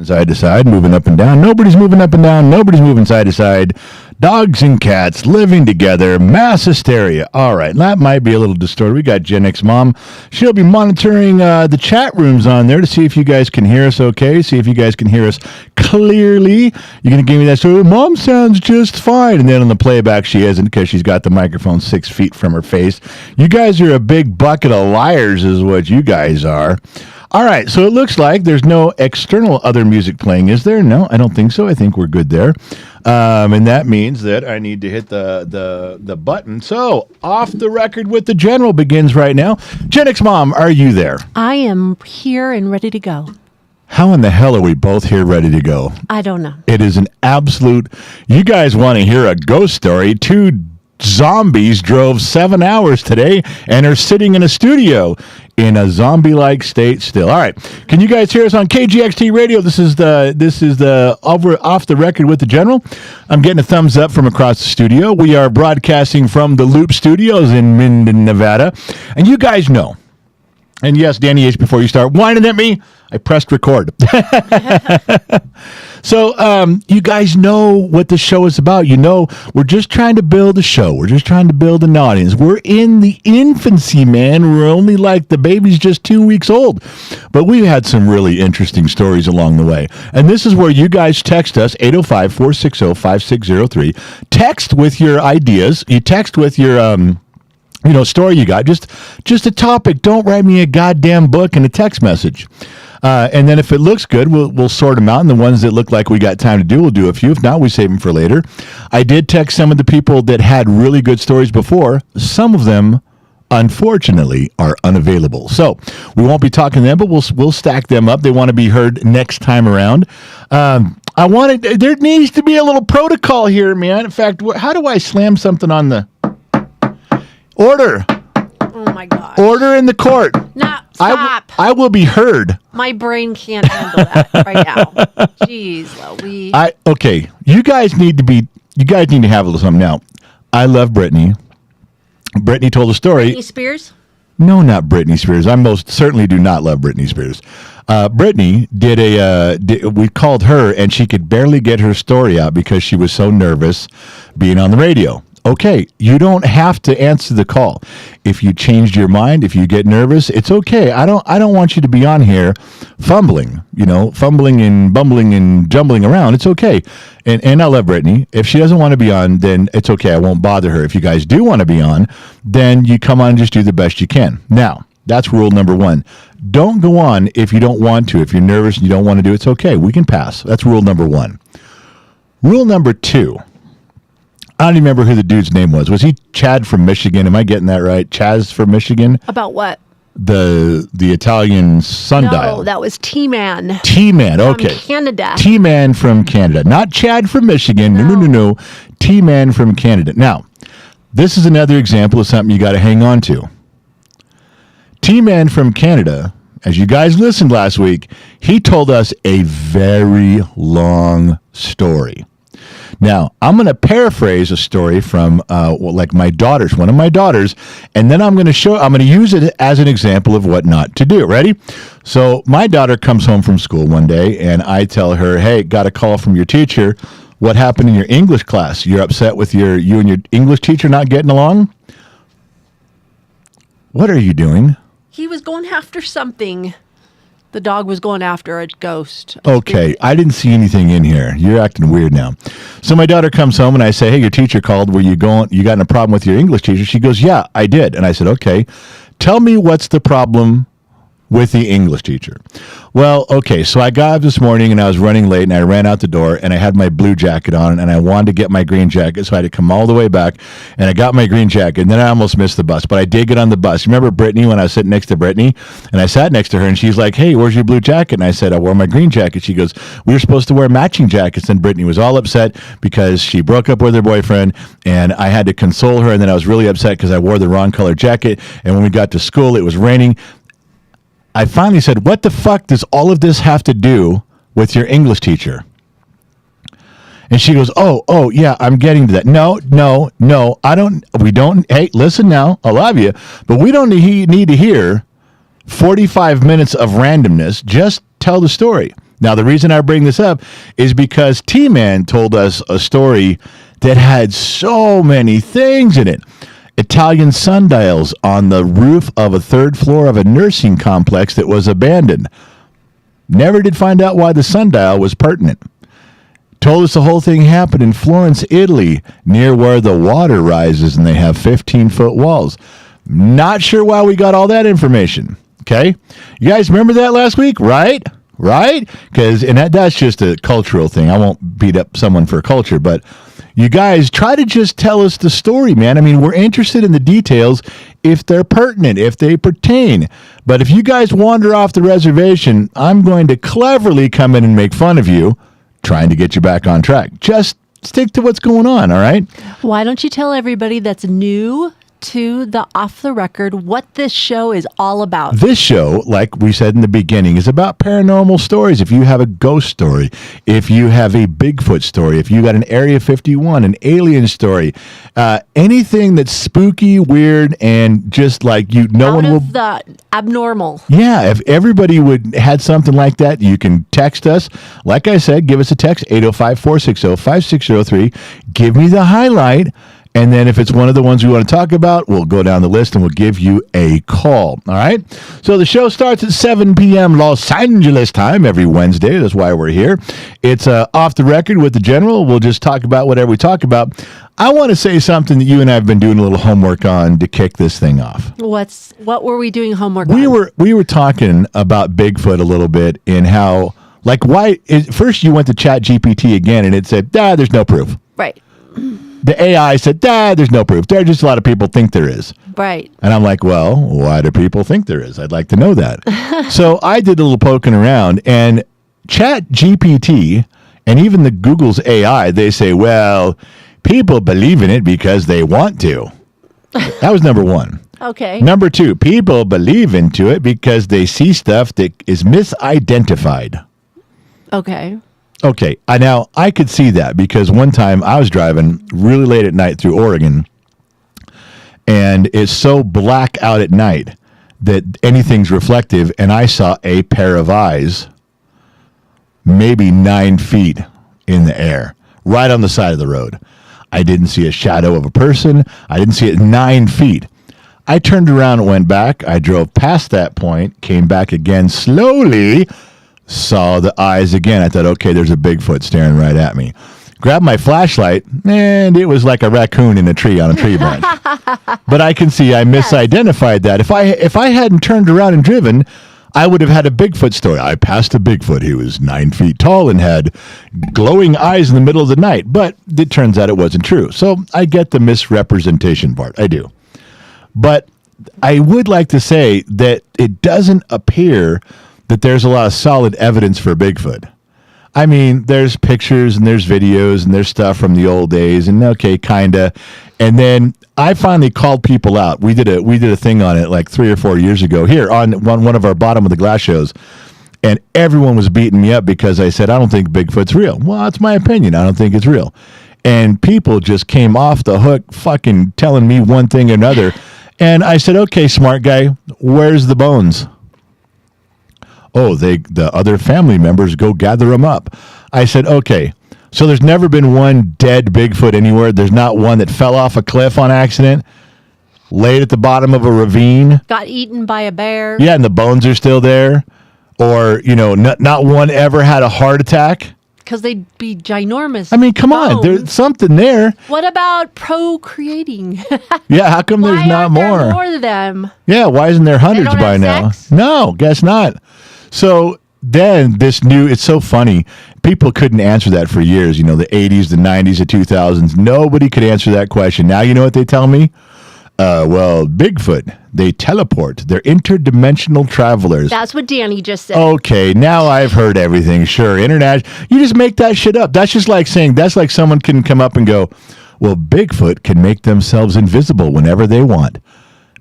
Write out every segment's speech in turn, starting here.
side to side, moving up and down. Nobody's moving up and down. Nobody's moving side to side. Dogs and cats living together. Mass hysteria. All right, that might be a little distorted. We got Gen X Mom. She'll be monitoring the chat rooms on there to see if you guys can hear us okay, see if you guys can hear us clearly. You're going to give me that story. Mom sounds just fine. And then on the playback, she isn't because she's got the microphone 6 feet from her face. You guys are a big bucket of liars is what you guys are. All right, so it looks like there's no external other music playing, is there? No, I don't think so. I think we're good there. And that means that I need to hit the button. So, Off the Record with the General begins right now. Gen X Mom, are you there? I am here and ready to go. How in the hell are we both here ready to go? I don't know. It is an absolute... You guys want to hear a ghost story? 2 zombies drove 7 hours today and are sitting in a studio in a zombie-like state still. All right. Can you guys hear us on KGXT Radio? This is the Off the Record with the General. I'm getting a thumbs up from across the studio. We are broadcasting from the Loop Studios in Minden, Nevada. And you guys know. And yes, Danny H., before you start whining at me, I pressed record. So you guys know what the show is about. You know, we're just trying to build a show. We're just trying to build an audience. We're in the infancy, man. We're only like the baby's just 2 weeks old. But we've had some really interesting stories along the way. And this is where you guys text us, 805-460-5603. Text with your ideas. You text with your... story you got. Just a topic. Don't write me a goddamn book and a text message. And then if it looks good, we'll sort them out. And the ones that look like we got time to do, we'll do a few. If not, we save them for later. I did text some of the people that had really good stories before. Some of them, unfortunately, are unavailable. So we won't be talking to them, but we'll stack them up. They want to be heard next time around. There needs to be a little protocol here, man. In fact, how do I slam something on the... Order. Oh, my gosh. Order in the court. No, stop. I will be heard. My brain can't handle that right now. Jeez, Louise. Okay. You guys need to have a little something now. I love Brittany. Brittany told a story. Britney Spears? No, not Britney Spears. I most certainly do not love Britney Spears. Brittany we called her and she could barely get her story out because she was so nervous being on the radio. Okay, you don't have to answer the call. If you changed your mind, if you get nervous, it's okay. I don't want you to be on here fumbling and bumbling and jumbling around. It's okay. And I love Brittany. If she doesn't want to be on, then it's okay. I won't bother her. If you guys do want to be on, then you come on and just do the best you can. Now, that's rule number 1. Don't go on if you don't want to. If you're nervous and you don't want to do it, it's okay. We can pass. That's rule number 1. Rule number 2. I don't even remember who the dude's name was. Was he Chad from Michigan? Am I getting that right? Chaz from Michigan? About what? The Italian sundial. No, that was T-Man. T-Man, okay. From Canada. T-Man from Canada. Not Chad from Michigan. No. T-Man from Canada. Now, this is another example of something you got to hang on to. T-Man from Canada, as you guys listened last week, he told us a very long story. Now, I'm going to paraphrase a story from one of my daughters, and then I'm going to use it as an example of what not to do. Ready? So my daughter comes home from school one day, and I tell her, hey, got a call from your teacher. What happened in your English class? You're upset with you and your English teacher not getting along? What are you doing? He was going after something. The dog was going after a ghost. Okay, I didn't see anything in here. You're acting weird now. So my daughter comes home and I say, hey, your teacher called. You got in a problem with your English teacher? She goes, yeah, I did. And I said, okay, tell me what's the problem with the English teacher. Well, okay, so I got up this morning and I was running late and I ran out the door and I had my blue jacket on and I wanted to get my green jacket, so I had to come all the way back and I got my green jacket and then I almost missed the bus, but I did get on the bus. Remember Brittany, when I was sitting next to Brittany and I sat next to her and she's like, hey, where's your blue jacket? And I said, I wore my green jacket. She goes, we were supposed to wear matching jackets. And Brittany was all upset because she broke up with her boyfriend and I had to console her, and then I was really upset because I wore the wrong color jacket, and when we got to school it was raining. I finally said, what the fuck does all of this have to do with your English teacher? And she goes, oh, yeah, I'm getting to that. No, hey, listen now, I love you, but we don't need to hear 45 minutes of randomness. Just tell the story. Now, the reason I bring this up is because T-Man told us a story that had so many things in it. Italian sundials on the roof of a third floor of a nursing complex that was abandoned. Never did find out why the sundial was pertinent. Told us the whole thing happened in Florence, Italy, near where the water rises and they have 15-foot walls. Not sure why we got all that information. Okay? You guys remember that last week, right? Right? Because that's just a cultural thing. I won't beat up someone for culture, but you guys try to just tell us the story, man. I mean, we're interested in the details if they're pertinent, if they pertain. But if you guys wander off the reservation, I'm going to cleverly come in and make fun of you, trying to get you back on track. Just stick to what's going on, all right? Why don't you tell everybody that's new to the Off the Record what this show is all about? This show, like we said in the beginning, is about paranormal stories. If you have a ghost story, if you have a Bigfoot story, if you got an Area 51, an alien story, anything that's spooky, weird, and just like no Out one will... of the abnormal. Yeah, if everybody had something like that, you can text us. Like I said, give us a text, 805-460-5603. Give me the highlight. And then if it's one of the ones we want to talk about, we'll go down the list and we'll give you a call. All right? So the show starts at 7 p.m. Los Angeles time every Wednesday. That's why we're here. It's Off the Record with the General. We'll just talk about whatever we talk about. I want to say something that you and I have been doing a little homework on to kick this thing off. What were we doing homework on? We were talking about Bigfoot a little bit and how, first you went to ChatGPT again and it said, there's no proof. Right. The AI said, there's no proof. There are just a lot of people think there is. Right. And I'm like, well, why do people think there is? I'd like to know that. So I did a little poking around, and ChatGPT and even the Google's AI, they say, well, people believe in it because they want to. That was number one. Okay. Number two, people believe into it because they see stuff that is misidentified. Okay. Okay, now I could see that because one time I was driving really late at night through Oregon, and it's so black out at night that anything's reflective, and I saw a pair of eyes, maybe 9 feet in the air, right on the side of the road. I didn't see a shadow of a person. I didn't see it 9 feet. I turned around and went back. I drove past that point, came back again slowly, saw the eyes again. I thought, okay, there's a Bigfoot staring right at me. Grabbed my flashlight, and it was like a raccoon in a tree on a tree branch. But I can see I misidentified that. If I hadn't turned around and driven, I would have had a Bigfoot story. I passed a Bigfoot. He was 9 feet tall and had glowing eyes in the middle of the night. But it turns out it wasn't true. So I get the misrepresentation part. I do. But I would like to say that it doesn't appear that there's a lot of solid evidence for Bigfoot. I mean, there's pictures and there's videos and there's stuff from the old days and okay, kinda. And then I finally called people out. We did a thing on it like 3 or 4 years ago here on one of our Bottom of the Glass shows. And everyone was beating me up because I said, I don't think Bigfoot's real. Well, that's my opinion. I don't think it's real. And people just came off the hook fucking telling me one thing or another. And I said, okay, smart guy, where's the bones? Oh, the other family members go gather them up. I said, okay, so there's never been one dead Bigfoot anywhere. There's not one that fell off a cliff on accident, laid at the bottom of a ravine. Got eaten by a bear. Yeah, and the bones are still there. Or, not one ever had a heart attack. Because they'd be ginormous. I mean, come on, there's something there. What about procreating? Yeah, how come there's not more? Why aren't there more of them? Yeah, why isn't there hundreds They don't by have now? sex? No, guess not. So then it's so funny. People couldn't answer that for years. The 80s, the 90s, the 2000s. Nobody could answer that question. Now you know what they tell me? Well, Bigfoot, they teleport. They're interdimensional travelers. That's what Danny just said. Okay, now I've heard everything. Sure, international. You just make that shit up. That's just like saying, that's like someone can come up and go, well, Bigfoot can make themselves invisible whenever they want.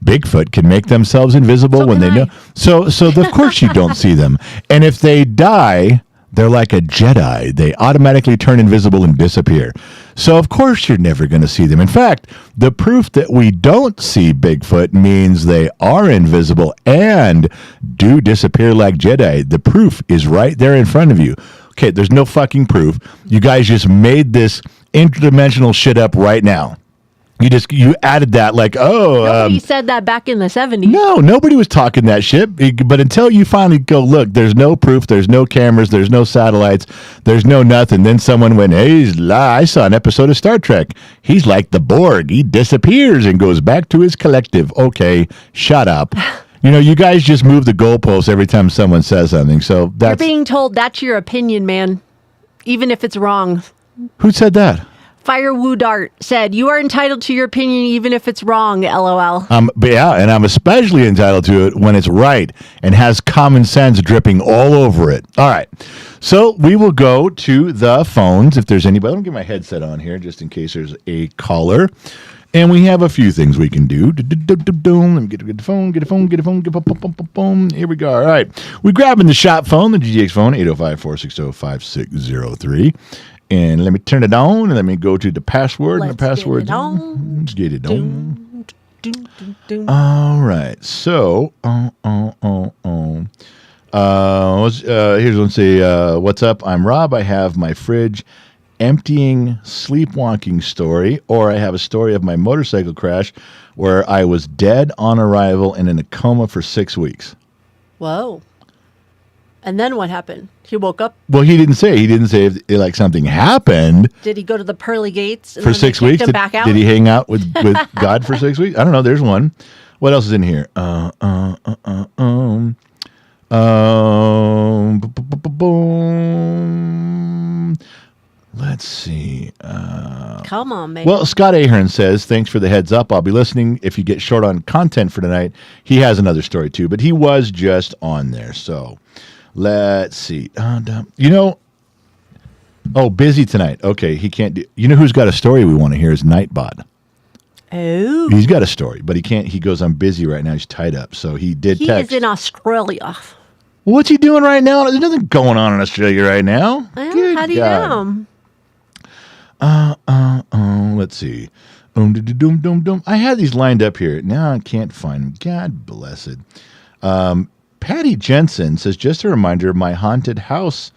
Bigfoot can make themselves invisible when they know. So of course you don't see them. And if they die, They're like a Jedi. They automatically turn invisible and disappear. So, of course, you're never going to see them. In fact, the proof that we don't see Bigfoot means they are invisible and do disappear like Jedi. The proof is right there in front of you. Okay, there's no fucking proof. You guys just made this interdimensional shit up right now. You added that like, Nobody said that back in the 70s. No, nobody was talking that shit. But until you finally go, look, there's no proof, there's no cameras, there's no satellites, there's no nothing. Then someone went, hey, I saw an episode of Star Trek. He's like the Borg. He disappears and goes back to his collective. Okay, shut up. You guys just move the goalposts every time someone says something. So You're being told that's your opinion, man, even if it's wrong. Who said that? Firewoo Dart said, you are entitled to your opinion even if it's wrong, LOL. But yeah, and I'm especially entitled to it when it's right and has common sense dripping all over it. All right. So we will go to the phones if there's anybody. Let me get my headset on here just in case there's a caller. And we have a few things we can do. Let me get a phone. Here we go. All right. We're grabbing the shop phone, the GTX phone, 805-460-5603. And let me turn it on, and let me go to the password. Let's and the password. Let's get it on. All right. So, here's one say, what's up? I'm Rob. I have my fridge emptying sleepwalking story, or I have a story of my motorcycle crash where I was dead on arrival and in a coma for 6 weeks. Whoa. And then what happened? He woke up. Well, he didn't say. He didn't say if like something happened. Did he go to the pearly gates for 6 weeks? Did he hang out with God for 6 weeks? I don't know. There's one. What else is in here? Let's see. Come on, man. Well, Scott Ahern says, thanks for the heads up. I'll be listening. If you get short on content for tonight, he has another story too, but he was just on there. So let's see. Busy tonight. Okay, he can't do. You know who's got a story we want to hear is Nightbot. Oh. He's got a story, but he can't. He goes, I'm busy right now. He's tied up. So he did text. He is in Australia. What's he doing right now? There's nothing going on in Australia right now. Well, how do you know? Let's see. I had these lined up here. Now I can't find them. God bless it. Patty Jensen says, just a reminder of my haunted house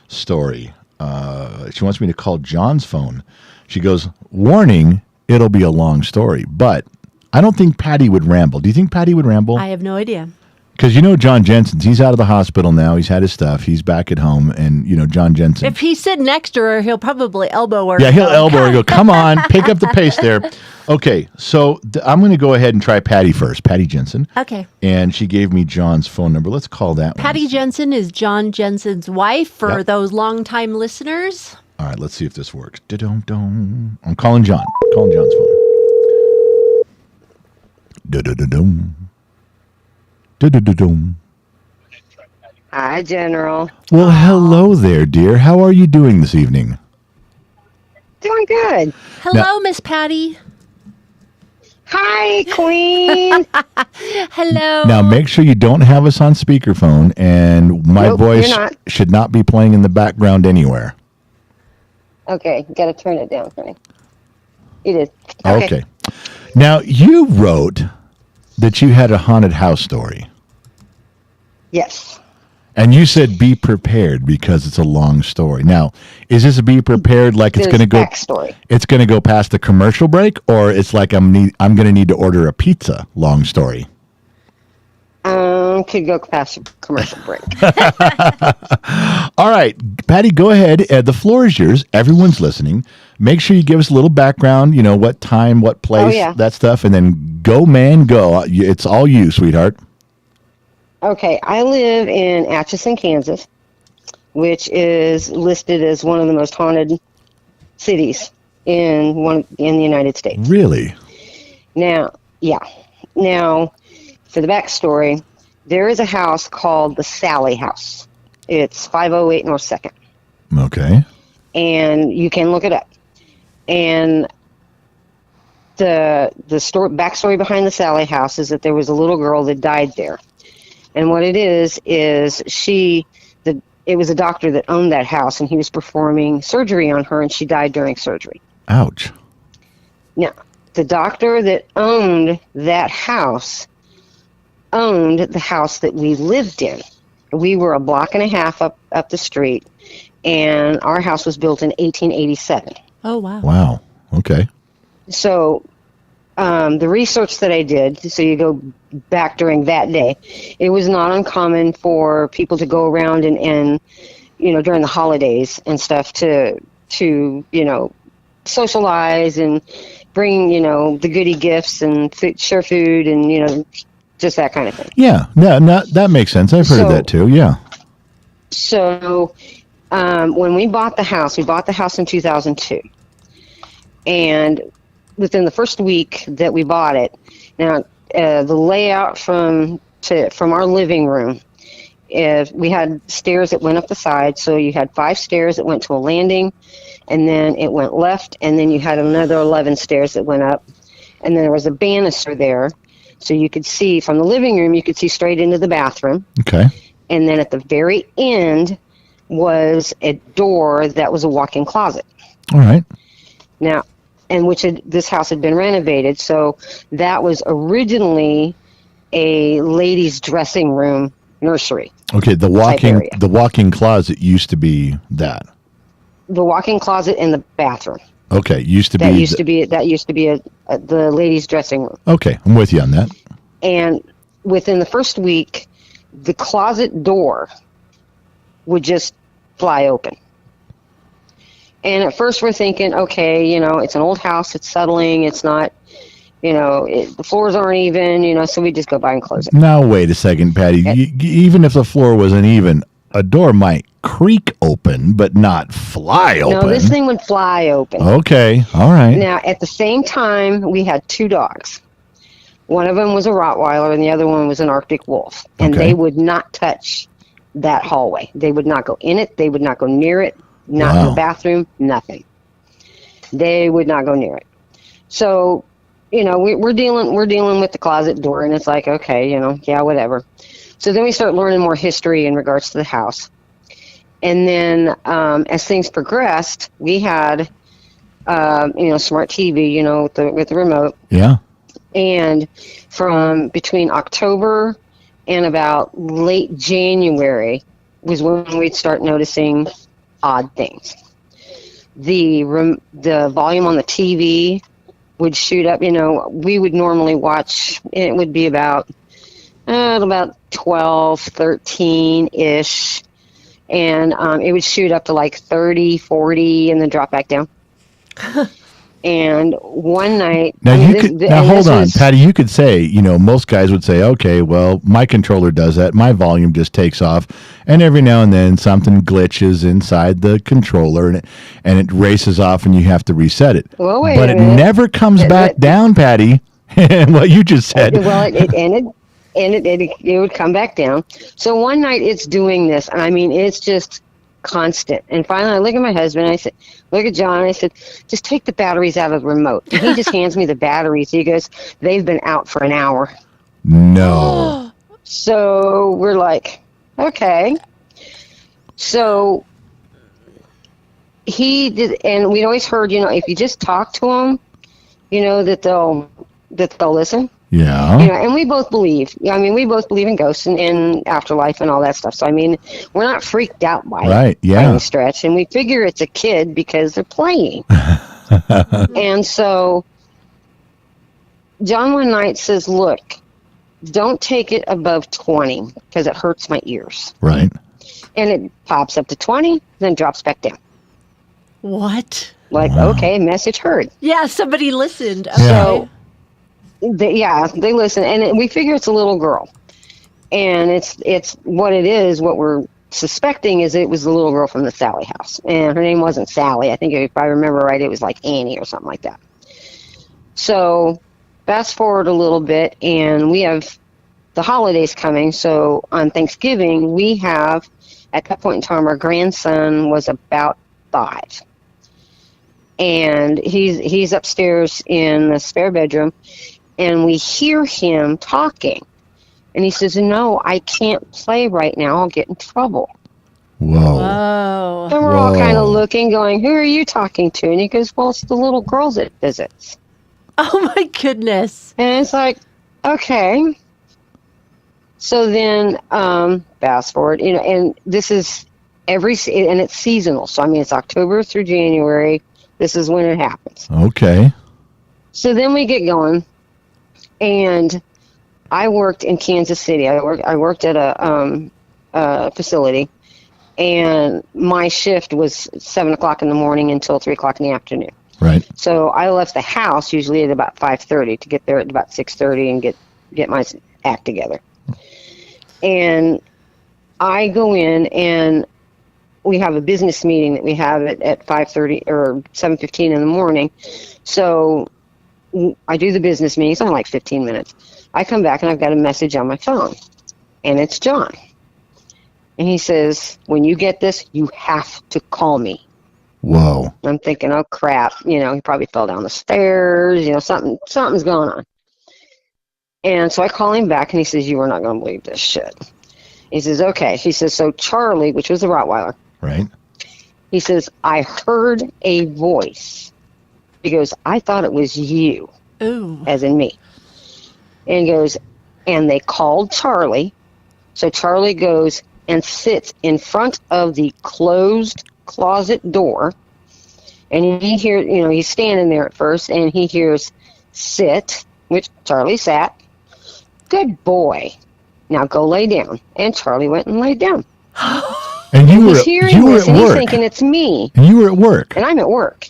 story. She wants me to call John's phone. She goes, warning, it'll be a long story. But I don't think Patty would ramble. Do you think Patty would ramble? I have no idea. Because John Jensen, he's out of the hospital now. He's had his stuff. He's back at home. And, John Jensen. If he's sitting next to her, he'll probably elbow her. Yeah, he'll elbow her and go, come on, pick up the pace there. Okay, so I'm going to go ahead and try Patty first. Patty Jensen. Okay. And she gave me John's phone number. Let's call that one. Patty Jensen is John Jensen's wife for those longtime listeners. All right, let's see if this works. Da-dum-dum. I'm calling John. Calling John's phone. Da-da-da-dum. Da-da-da-dum. Hi, General. Well, hello there, dear. How are you doing this evening? Doing good. Hello, Miss Patty. Hi, Queen. Hello. Now, make sure you don't have us on speakerphone, and my voice should not be playing in the background anywhere. Okay, got to turn it down for me. It is. Okay. Now, you wrote that you had a haunted house story. Yes. And you said be prepared because it's a long story. Now, is this a be prepared like it's going to go backstory? It's going to go past the commercial break, or it's like I'm going to need to order a pizza? Long story. Could go past the commercial break. All right, Patty, go ahead. The floor is yours. Everyone's listening. Make sure you give us a little background. What time, what place, that stuff, and then go, man, go. It's all you, sweetheart. Okay, I live in Atchison, Kansas, which is listed as one of the most haunted cities in the United States. Really? Now, for the backstory, there is a house called the Sally House. It's 508 North 2nd. Okay. And you can look it up. And the backstory behind the Sally House is that there was a little girl that died there. And what it is it was a doctor that owned that house, and he was performing surgery on her, and she died during surgery. Ouch. Now, the doctor that owned that house owned the house that we lived in. We were a block and a half up the street, and our house was built in 1887. Oh, wow. Wow. Okay. So the research that I did, so you go back during that day, it was not uncommon for people to go around and during the holidays and stuff to socialize and bring, the goodie gifts and share food and, just that kind of thing. Yeah. No, that makes sense. I've heard of that too. Yeah. So when we bought the house in 2002. And within the first week that we bought it, now the layout from our living room, we had stairs that went up the side. So you had 5 stairs that went to a landing, and then it went left, and then you had another 11 stairs that went up, and then there was a banister there. So you could see from the living room, you could see straight into the bathroom. Okay. And then at the very end was a door that was a walk-in closet. All right. Now, and this house had been renovated, so that was originally a ladies' dressing room nursery. Okay, the walk-in closet used to be that. The walk-in closet in the bathroom. Okay, That used to be the ladies' dressing room. Okay, I'm with you on that. And within the first week, the closet door would just fly open. And at first we're thinking, okay, it's an old house, it's settling, it's not, the floors aren't even, so we just go by and close it. Now, wait a second, Patty. Even if the floor was uneven, a door might creak open, but not fly open. No, this thing would fly open. Okay, all right. Now, at the same time, we had 2 dogs. One of them was a Rottweiler, and the other one was an Arctic Wolf. And Okay. they would not touch that hallway. They would not go in it. They would not go near it. Not in the bathroom, nothing. They would not go near it. So, we're dealing with the closet door, and it's like, okay, yeah, whatever. So then we start learning more history in regards to the house. And then as things progressed, we had, smart TV, with the remote. Yeah. And from between October and about late January was when we'd start noticing odd things. The volume on the TV would shoot up. We would normally watch, it would be about 12, 13-ish. And it would shoot up to like 30, 40, and then drop back down. And one night... Now, hold on, Patty. You could say, most guys would say, okay, well, my controller does that. My volume just takes off. And every now and then something glitches inside the controller and it races off and you have to reset it. Well, wait but a it minute. never comes back down, Patty. What you just said. Well, it would come back down. So one night it's doing this. And I mean, it's just constant. And finally I look at my husband and I said, look at John, and I said, just take the batteries out of the remote. And he just hands me the batteries. He goes, they've been out for an hour. No. So we're like, okay. So he did, and we'd always heard, if you just talk to them, that they'll listen. Yeah. And we both believe. We both believe in ghosts and afterlife and all that stuff. So we're not freaked out by it by any stretch. And we figure it's a kid because they're playing. And so John one night says, "Look, don't take it above 20 because it hurts my ears." Right. And it pops up to 20, then drops back down. What? Like, okay, message heard. Yeah, somebody listened. Okay. So. They listen, and we figure it's a little girl, and it's what it is. What we're suspecting is it was the little girl from the Sally house, and her name wasn't Sally. I think if I remember right, it was like Annie or something like that. So fast forward a little bit, and we have the holidays coming. So on Thanksgiving, we have at that point in time, our grandson was about 5, and he's upstairs in the spare bedroom. And we hear him talking. And he says, no, I can't play right now. I'll get in trouble. Whoa. Whoa. And we're all kind of Whoa. looking, going, who are you talking to? And he goes, well, it's the little girls it visits. Oh my goodness. And it's like, okay. So then, fast forward, and this is and it's seasonal. So, I mean, it's October through January. This is when it happens. Okay. So then we get going, and I worked in Kansas City. I worked at a facility, and my shift was 7 o'clock in the morning until 3 o'clock in the afternoon. Right. So I left the house usually at about 5:30 to get there at about 6:30 and get my act together. And I go in, and we have a business meeting that we have at 5:30 or 7:15 in the morning. So I do the business meeting. It's only like 15 minutes. I come back, and I've got a message on my phone, and it's John. And he says, when you get this, you have to call me. Whoa. I'm thinking, oh crap, he probably fell down the stairs, something's going on. And so I call him back, and he says, you are not going to believe this shit. He says, okay. He says, so Charlie, which was the Rottweiler, Right. he says, I heard a voice. He goes, I thought it was you, Ooh. as in me. And he goes, and they called Charlie. So Charlie goes and sits in front of the closed closet door, and he hears, he's standing there at first, and he hears sit, which Charlie sat. Good boy. Now go lay down. And Charlie went and laid down. And He's hearing this, and at he's work. thinking it's me, And you were at work. and I'm at work.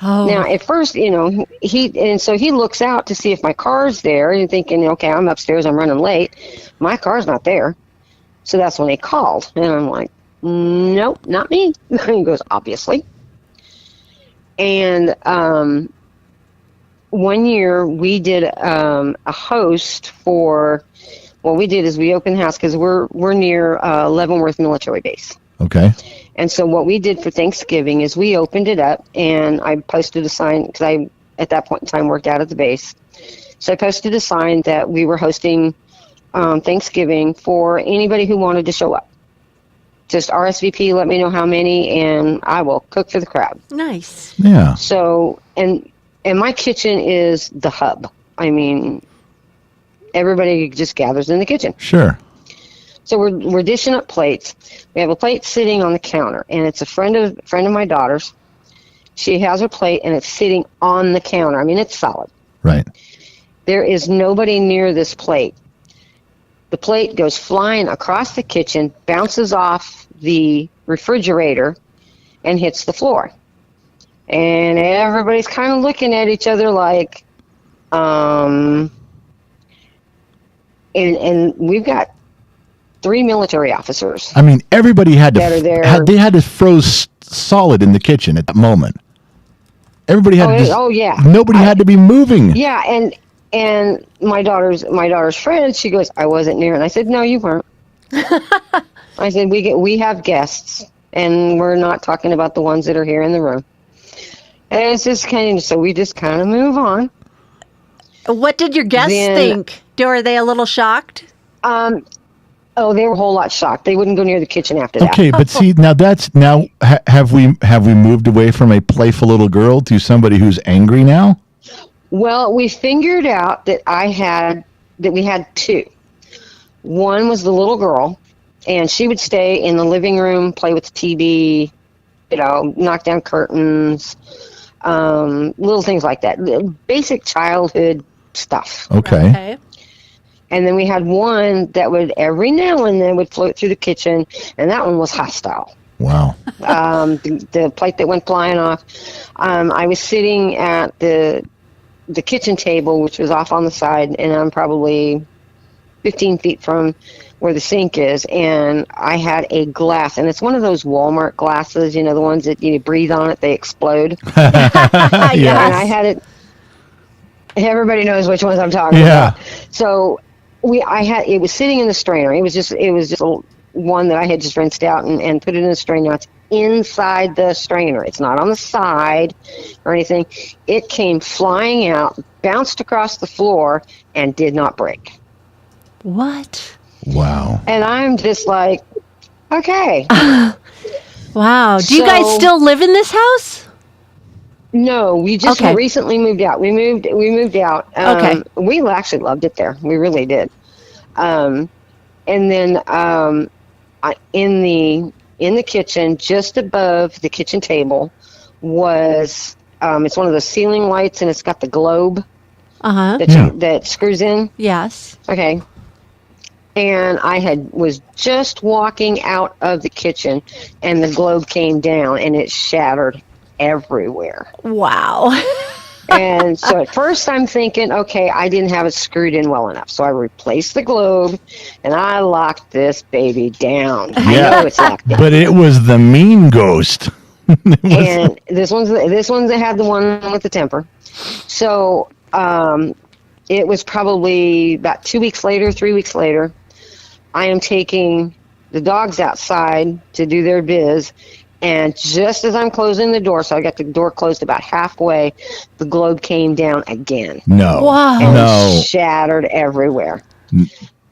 Oh. Now, at first, so he looks out to see if my car's there, and thinking, okay, I'm upstairs, I'm running late. My car's not there. So that's when he called, and I'm like, nope, not me. He goes, obviously. And one year we did a host for, what we did is we opened the house because we're near Leavenworth Military Base. Okay. And so what we did for Thanksgiving is we opened it up, and I posted a sign, because I, at that point in time, worked out at the base. So I posted a sign that we were hosting Thanksgiving for anybody who wanted to show up. Just RSVP, let me know how many, and I will cook for the crowd. Nice. Yeah. So, and my kitchen is the hub. I mean, everybody just gathers in the kitchen. Sure. So we're dishing up plates. We have a plate sitting on the counter, and it's a friend of my daughter's. She has her plate, and it's sitting on the counter. I mean, it's solid. Right. There is nobody near this plate. The plate goes flying across the kitchen, bounces off the refrigerator, and hits the floor. And everybody's kind of looking at each other like, and we've got 3 military officers. I mean, everybody had to That are there. they had to froze solid in the kitchen at that moment. Everybody had to just, yeah. Nobody had to be moving. Yeah, and my daughter's friend, she goes, I wasn't near, and I said, no, you weren't. I said, we have guests, and we're not talking about the ones that are here in the room. And it's just so we just kind of move on. What did your guests think? Were they a little shocked? Oh, they were a whole lot shocked. They wouldn't go near the kitchen after that. Okay, but see, have we moved away from a playful little girl to somebody who's angry now? Well, we figured out that we had 2. One was the little girl, and she would stay in the living room, play with the TV, knock down curtains, little things like that. Basic childhood stuff. Okay. And then we had one that would every now and then would float through the kitchen, and that one was hostile. Wow. The plate that went flying off. I was sitting at the kitchen table, which was off on the side, and I'm probably 15 feet from where the sink is, and I had a glass, and it's one of those Walmart glasses, the ones that you breathe on it, they explode. Yeah. And I had it. Everybody knows which ones I'm talking about. So it was sitting in the strainer. It was just one that I had just rinsed out and put it in the strainer. Now it's inside the strainer. It's not on the side or anything. It came flying out, bounced across the floor, and did not break. What? Wow. And I'm just like, Okay. Wow. Do you guys So- still live in this house? No, we just Okay. recently moved out. We moved out. Okay. We actually loved it there. We really did. And then in the kitchen, just above the kitchen table, was it's one of those ceiling lights, and it's got the globe Uh-huh. that screws in. Yes. Okay. And I was just walking out of the kitchen, and the globe came down, and it shattered everywhere. Wow. And so at first I'm thinking, okay, I didn't have it screwed in well enough. So I replaced the globe, and I locked this baby down. I know it's locked in. But it was the mean ghost. And this one's that had the one with the temper. So it was probably about 3 weeks later, I am taking the dogs outside to do their biz, and just as I'm closing the door, so I got the door closed about halfway, the globe came down again. No. Wow. And No. shattered everywhere.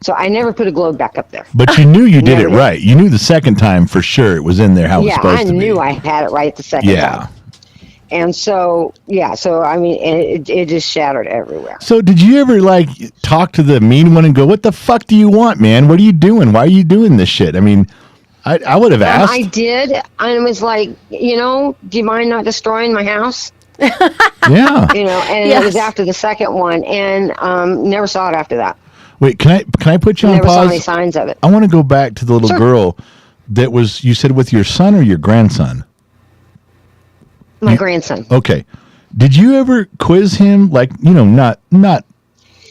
So I never put a globe back up there. But you knew you did Never it did. right. You knew the second time for sure it was in there how it was Yeah, supposed I to be. knew I had it right the second Yeah. time. And so I mean, it just shattered everywhere. So did you ever like talk to the mean one and go, "What the fuck do you want, man? What are you doing? Why are you doing this shit?" I mean, I would have asked. I did. I was like, do you mind not destroying my house? Yeah. And Yes. it was after the second one, and never saw it after that. Wait, can I put you on Never saw any pause? signs of it. I want to go back to the little Sure. girl that was you said with your son or your grandson? My grandson. Okay. Did you ever quiz him like, not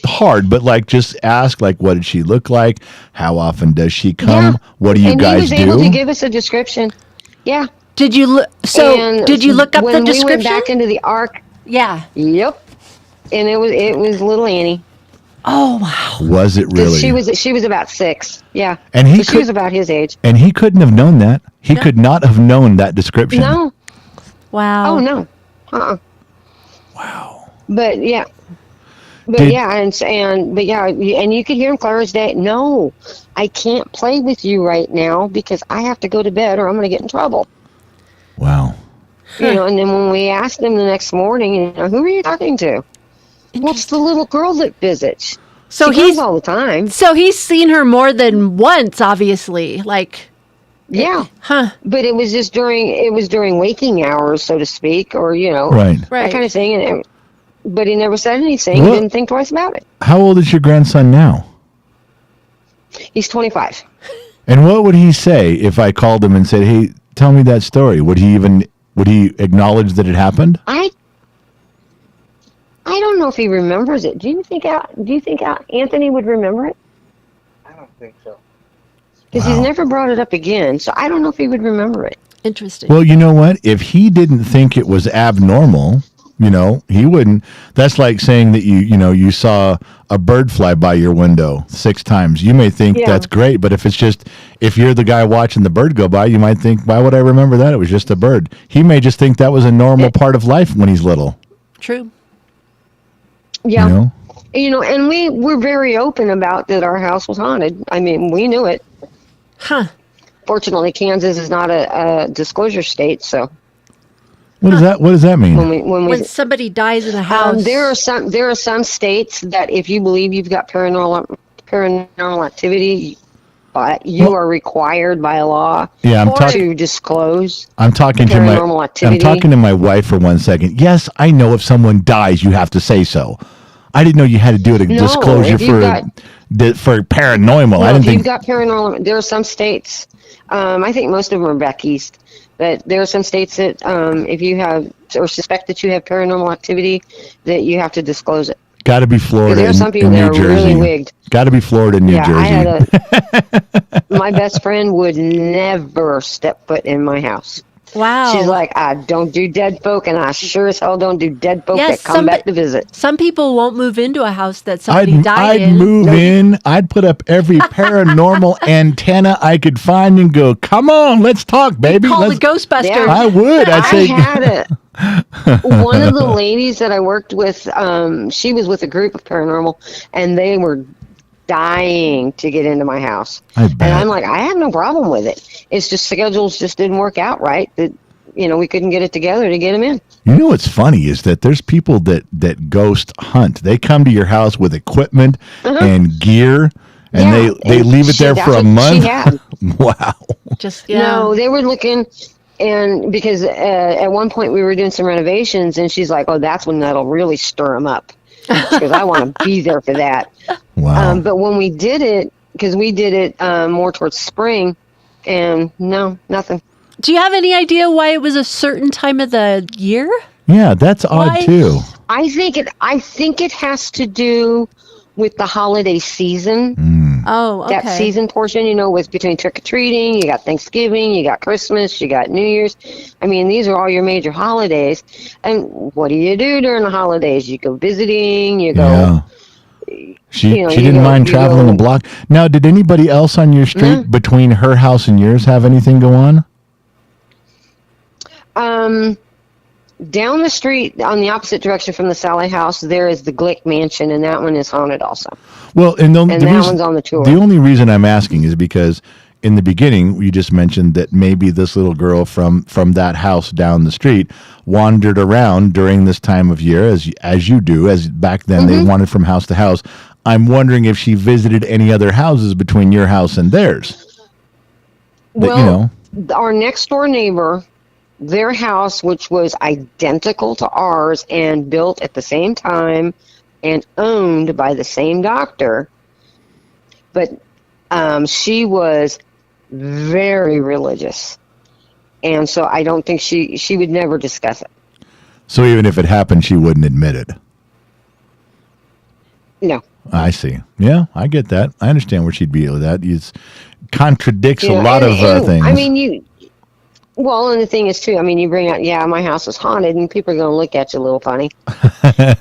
hard, but like just ask like what did she look like? How often does she come? Yeah. What do you And guys he was able do? to give us a description. Yeah. Did you look? So And did you look up when the we went description? back into the ark? Yeah. Yep. And it was little Annie. Oh wow. Was it really? She was about 6. Yeah. And he So she could- was about his age. And he couldn't have known that. He could not have known that description. No. Wow. Oh no. Wow. But yeah. But Did- yeah, and you could hear him clear as day. No, I can't play with you right now because I have to go to bed or I'm going to get in trouble. Wow. And then when we asked him the next morning, who are you talking to? Well, it's the little girl that visits. So She he's comes all the time. so he's seen her more than once, obviously. Like, Yeah, huh? but it was during waking hours, so to speak, or Right. Right. that kind of thing. But he never said anything. What? He didn't think twice about it. How old is your grandson now? He's 25. And what would he say if I called him and said, "Hey, tell me that story"? Would he acknowledge that it happened? I don't know if he remembers it. Do you think Anthony would remember it? I don't think so. Because he's never brought it up again, so I don't know if he would remember it. Interesting. Well, you know what? If he didn't think it was abnormal, he wouldn't. That's like saying that you saw a bird fly by your window 6 times. You may think Yeah. that's great, but if you're the guy watching the bird go by, you might think, why would I remember that? It was just a bird. He may just think that was a normal part of life when he's little. True. Yeah. And we were very open about that our house was haunted. I mean, we knew it. Huh. Fortunately, Kansas is not a disclosure state, so What does that mean? When somebody dies in a house, there are some states that if you believe you've got paranormal activity, you are required by law Yeah, I'm talking. to disclose. I'm talking to paranormal activity. I'm talking to my wife for 1 second. Yes, I know if someone dies, you have to say so. I didn't know you had to do a No, disclosure if you've for paranormal. I Well, didn't if think you've got paranormal, there are some states. I think most of them are back east, but there are some states that if you have or suspect that you have paranormal activity, that you have to disclose it. got to be Florida. There are some people and that New are really Jersey. wigged. Got to be Florida and New Yeah, Jersey. my best friend would never step foot in my house. wow. She's like, I don't do dead folk, and I sure as hell don't do dead folk Yes, that come back to visit. Some people won't move into a house that somebody died I'd in. move in. I'd put up every paranormal antenna I could find and go, "Come on, let's talk, baby." Call the Let's, Ghostbusters. Yeah. I would. I'd I say, had it. One of the ladies that I worked with, she was with a group of paranormal, and they were dying to get into my house. I bet. And I'm like, I have no problem with it. It's just schedules just didn't work out right. That we couldn't get it together to get them in. You know what's funny is that there's people that ghost hunt. They come to your house with equipment and gear, and Yeah, they and leave it there that's for a what month. she had. Wow. Just yeah. No, they were looking, and because at one point we were doing some renovations, and she's like, "Oh, that's when that'll really stir them up," because I want to be there for that. Wow. But when we did it, because we did it more towards spring, and no, nothing. Do you have any idea why it was a certain time of the year? Yeah, that's odd Why? too. I think it has to do with the holiday season. Oh, okay. That season portion, was between trick-or-treating, you got Thanksgiving, you got Christmas, you got New Year's. I mean, these are all your major holidays. And what do you do during the holidays? You go visiting, you go... Yeah. She you didn't mind traveling a block. Now, did anybody else on your street between her house and yours have anything go on? Down the street, on the opposite direction from the Sally house, there is the Glick Mansion, and that one is haunted also. Well, and the that reason, one's on the tour. The only reason I'm asking is because in the beginning, you just mentioned that maybe this little girl from that house down the street wandered around during this time of year, as you do, as back then they wandered from house to house. I'm wondering if she visited any other houses between your house and theirs. Well, our next door neighbor, their house, which was identical to ours and built at the same time and owned by the same doctor, but she was very religious, and so I don't think she would never discuss it. So even if it happened, she wouldn't admit it. No. I see. Yeah, I get that. I understand where she'd be with that. It contradicts a lot of things. I mean, well, and the thing is, too, I mean, you bring out, my house is haunted, and people are going to look at you a little funny,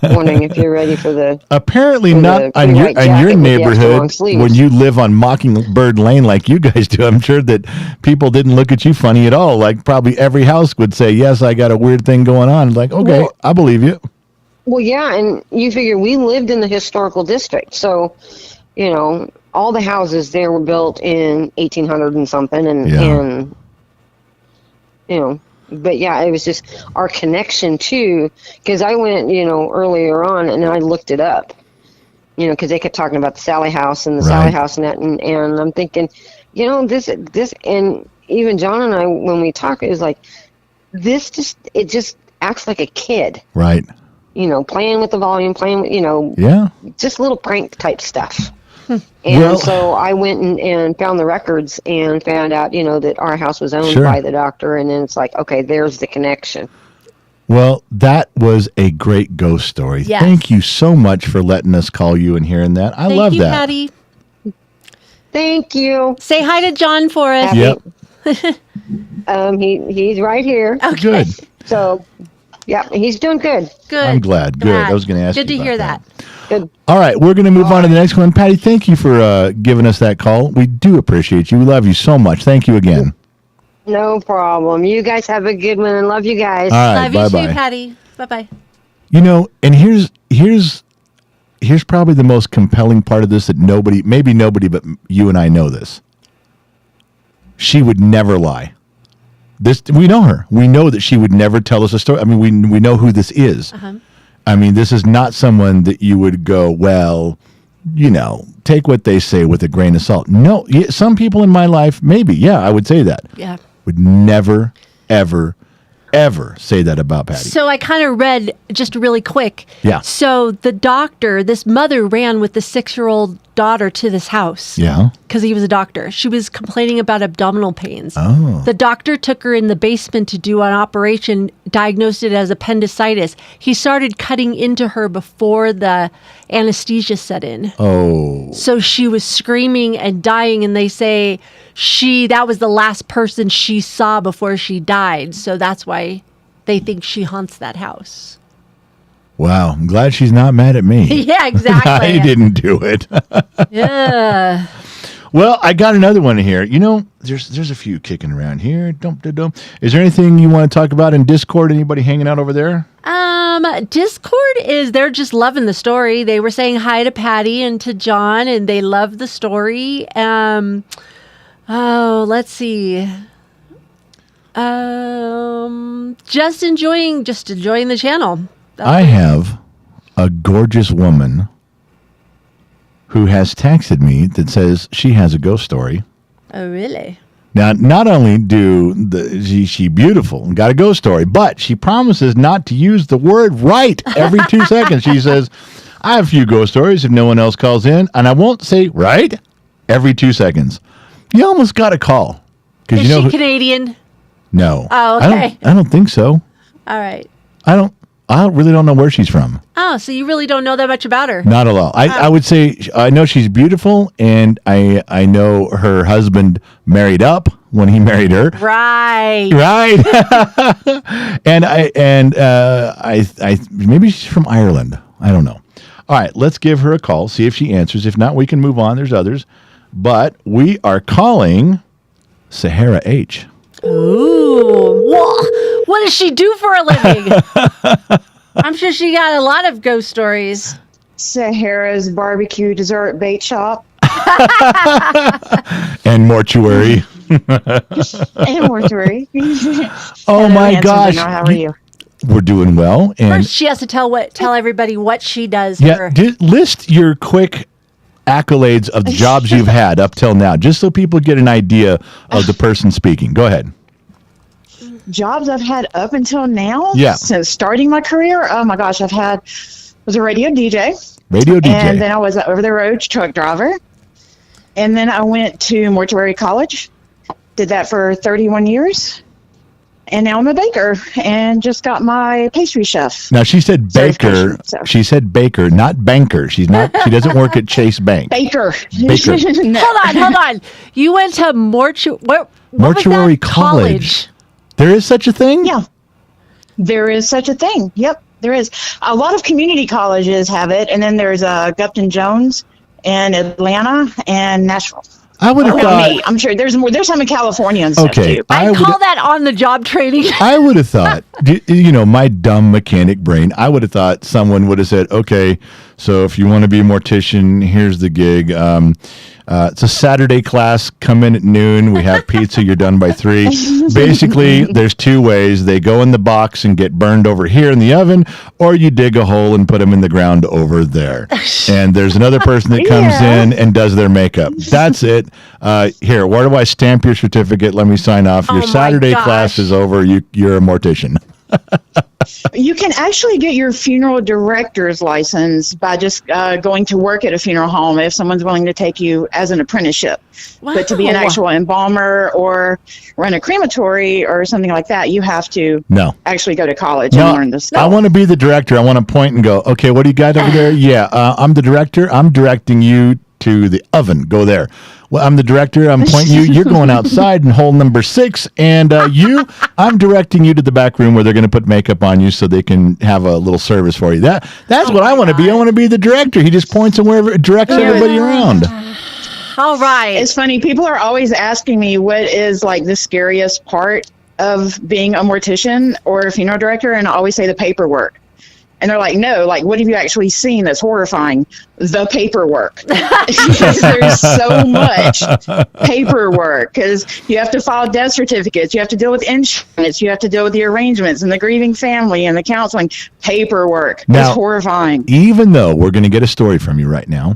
wondering if you're ready for the... Apparently not on your neighborhood when you live on Mockingbird Lane like you guys do. I'm sure that people didn't look at you funny at all. Like, probably every house would say, yes, I got a weird thing going on. Like, okay, well, I believe you. Well, yeah, and you figure we lived in the historical district, so, all the houses there were built in 1800 and something, and but yeah, it was just our connection too, because I went, earlier on and I looked it up, because they kept talking about the Sally house and the Sally house and that, and I'm thinking, this, and even John and I, when we talk, it was like, it just acts like a kid. Right. Playing with the volume, just little prank type stuff. And so I went and found the records and found out, that our house was owned by the doctor. And then it's like, okay, there's the connection. Well, that was a great ghost story. Yes. Thank you so much for letting us call you and hearing that. I love that. Thank you, Patty. Thank you. Say hi to John for us. Yep. He's right here. Okay. Good. So, yeah, he's doing good. Good. I'm glad. Good. I was going to ask you Good to hear that. Good. All right, we're going to move on to the next one. Patty, thank you for giving us that call. We do appreciate you. We love you so much. Thank you again. No problem. You guys have a good one, and love you guys. All right, love bye-bye. you too, Patty. Bye-bye. And here's probably the most compelling part of this that maybe nobody but you and I know this. She would never lie. We know her. We know that she would never tell us a story. I mean, we know who this is. Uh-huh. I mean, this is not someone that you would go, well, take what they say with a grain of salt. No, some people in my life, maybe, yeah, I would say that. Yeah. Would never, ever, ever say that about Patty. So I kind of read just really quick. Yeah. So this mother ran with the 6-year-old daughter to this house. Yeah. Because he was a doctor. She was complaining about abdominal pains. Oh. The doctor took her in the basement to do an operation, diagnosed it as appendicitis. He started cutting into her before the anesthesia set in. Oh. So she was screaming and dying, and they say that was the last person she saw before she died. So that's why they think she haunts that house. Wow. I'm glad she's not mad at me. Yeah, exactly. I didn't do it. Yeah. Well, I got another one here. You know, there's a few kicking around here. Dum-da-dum. Is there anything you want to talk about in Discord? Anybody hanging out over there? Discord they're just loving the story. They were saying hi to Patty and to John, and they love the story. Let's see. Just enjoying the channel. I have a gorgeous woman who has texted me that says she has a ghost story. Oh, really? Now, not only she beautiful and got a ghost story, but she promises not to use the word right every 2 seconds. She says, I have a few ghost stories if no one else calls in, and I won't say right every 2 seconds. You almost got a call. Is you know she Canadian? No. Oh, okay. I don't think so. All right. I really don't know where she's from. Oh, so you really don't know that much about her? Not at all. I would say I know she's beautiful, and I know her husband married up when he married her. Right. and I maybe she's from Ireland. I don't know. All right, let's give her a call, see if she answers. If not, we can move on. There's others, but we are calling Sahara H. Ooh. Whoa. What does she do for a living? I'm sure she got a lot of ghost stories. Sahara's barbecue dessert bait shop. And mortuary. And mortuary. Oh my gosh. How are you? We're doing well. And First, she has to tell everybody what she does. yeah, list your quick accolades of the jobs you've had up till now, just so people get an idea of the person speaking. Go ahead. Jobs I've had up until now? Yeah. Since starting my career? Oh my gosh, was a radio DJ. And then I was an over-the-road truck driver. And then I went to mortuary college. Did that for 31 years. And now I'm a baker and just got my pastry chef. Now she said baker. She said baker, not banker. She doesn't work at Chase Bank. Baker. No. Hold on. You went to mortuary college. There is such a thing? Yeah. There is such a thing. Yep, there is. A lot of community colleges have it, and then there's Gupton Jones in Atlanta and Nashville. I would have thought. I'm sure there's more. There's some in California and stuff too. I call that on-the-job training. I would have thought, my dumb mechanic brain, I would have thought someone would have said, okay, so if you want to be a mortician, here's the gig. It's a Saturday class. Come in at noon. We have pizza. You're done by 3. Basically, there's 2 ways. They go in the box and get burned over here in the oven, or you dig a hole and put them in the ground over there. And there's another person that comes in and does their makeup. That's it. Here, where do I stamp your certificate? Let me sign off. Your Saturday class is over. You're a mortician. You can actually get your funeral director's license by just going to work at a funeral home if someone's willing to take you as an apprenticeship. Wow. But to be an actual embalmer or run a crematory or something like that, you have to actually go to college and learn this stuff. I want to be the director. I want to point and go, okay, what do you got over there? Yeah, I'm the director. I'm directing you to the oven. Go there. Well, I'm the director. I'm pointing you. You're going outside in hole number 6. And I'm directing you to the back room where they're going to put makeup on you so they can have a little service for you. That's what I want to be. I want to be the director. He just points and wherever directs everybody around. All right. It's funny. People are always asking me what is like the scariest part of being a mortician or a funeral director. And I always say the paperwork. And they're like, no, like, what have you actually seen that's horrifying? The paperwork. Because there's so much paperwork. Because you have to file death certificates. You have to deal with insurance. You have to deal with the arrangements and the grieving family and the counseling. Paperwork. It's horrifying. Even though we're going to get a story from you right now,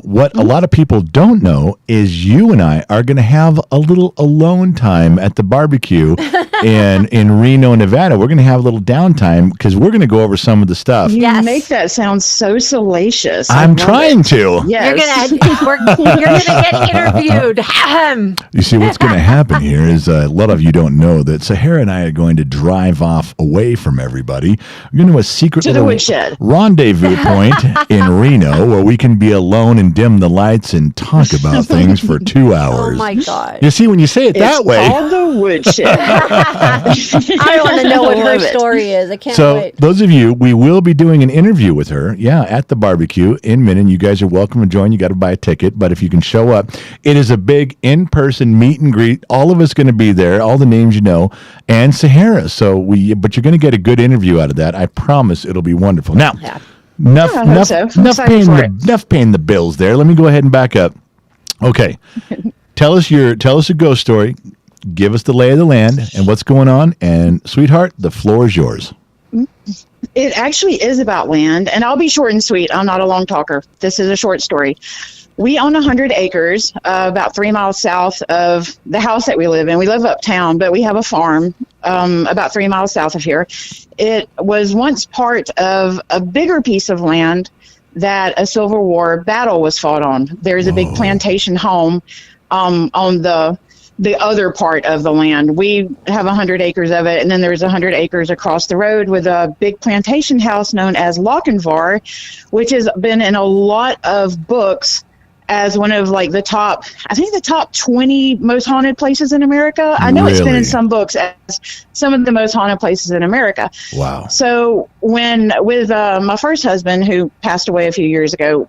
what a lot of people don't know is you and I are going to have a little alone time at the barbecue in Reno, Nevada. We're going to have a little downtime because we're going to go over some of the stuff. You make that sound so salacious. I'm trying to. Yes. You're gonna get interviewed. You see, what's going to happen here is a lot of you don't know that Sahara and I are going to drive off away from everybody. We're going to a secret to little the woodshed rendezvous point in Reno where we can be alone and dim the lights and talk about things for 2 hours. Oh my God. You see, when you say it that way. It's called the woodshed. I want to know what I her love it. story is. I can't So wait. those of you, we will be doing an interview with her, at the barbecue in Minden. You guys are welcome to join. You got to buy a ticket, but if you can show up, it is a big in-person meet and greet. All of us going to be there, all the names you know, and Sahara. But you're going to get a good interview out of that. I promise it'll be wonderful. Now, Yeah. enough, I hope enough, so. I'm enough excited paying for the it. enough paying the bills there. Let me go ahead and back up. Okay, tell us a ghost story. Give us the lay of the land and what's going on. And sweetheart, the floor is yours. It actually is about land, and I'll be short and sweet. I'm not a long talker. This is a short story. We own 100 acres, about 3 miles south of the house that we live in. We live uptown, but we have a farm about 3 miles south of here. It was once part of a bigger piece of land that a Civil War battle was fought on. There's a big plantation home on the other part of the land. We have 100 acres of it, and then there's 100 acres across the road with a big plantation house known as Lochinvar, which has been in a lot of books as one of like the top 20 most haunted places in America. I know it's been Really? in some books as some of the most haunted places in America. Wow. So with my first husband, who passed away a few years ago,